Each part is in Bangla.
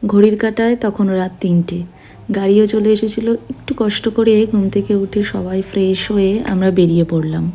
ঘড়ির কাঁটায় তখন রাত ৩টে। গাড়িও চলে এসেছিল। একটু কষ্ট করে ঘুম থেকে উঠে সবাই ফ্রেশ হয়ে আমরা বেরিয়ে পড়লাম।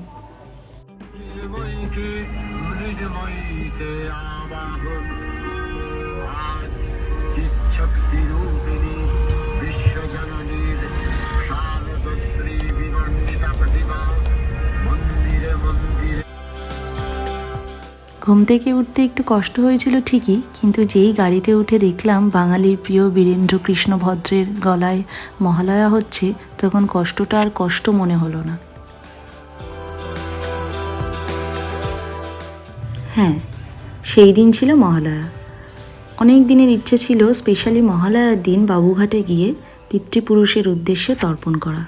ঘুম থেকে উঠতে একটু কষ্ট হয়েছিল ঠিকই, কিন্তু যেই গাড়িতে উঠে দেখলাম বাঙালির প্রিয় বীরেন্দ্র কৃষ্ণ ভদ্রের গলায় মহালয়া হচ্ছে, তখন কষ্টটা আর কষ্ট মনে হলো না। হ্যাঁ, সেই দিন ছিল মহালয়া। অনেক দিনের ইচ্ছে ছিল স্পেশালি মহালয়ার দিন বাবুঘাটে গিয়ে পিতৃপুরুষের উদ্দেশ্যে তর্পণ করা।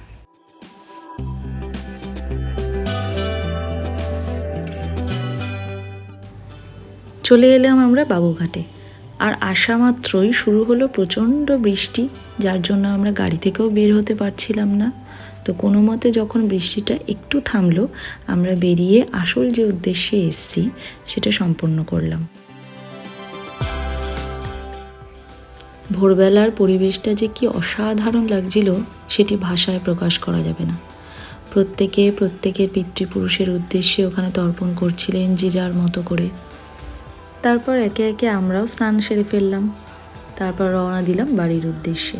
চলে এলাম আমরা বাবুঘাটে, আর আসা মাত্রই শুরু হলো প্রচণ্ড বৃষ্টি, যার জন্য আমরা গাড়ি থেকেও বের হতে পারছিলাম না। তো কোনো মতে যখন বৃষ্টিটা একটু থামলো, আমরা বেরিয়ে আসল যে উদ্দেশ্যে এসছি সেটা সম্পন্ন করলাম। ভোরবেলার পরিবেশটা যে কি অসাধারণ লাগছিল সেটি ভাষায় প্রকাশ করা যাবে না। প্রত্যেকের পিতৃপুরুষের উদ্দেশ্যে ওখানে তর্পণ করছিলেন যে যার মতো করে। তারপর একে একে আমরাও স্নান সেরে ফেললাম। তারপর রওনা দিলাম বাড়ির উদ্দেশ্যে।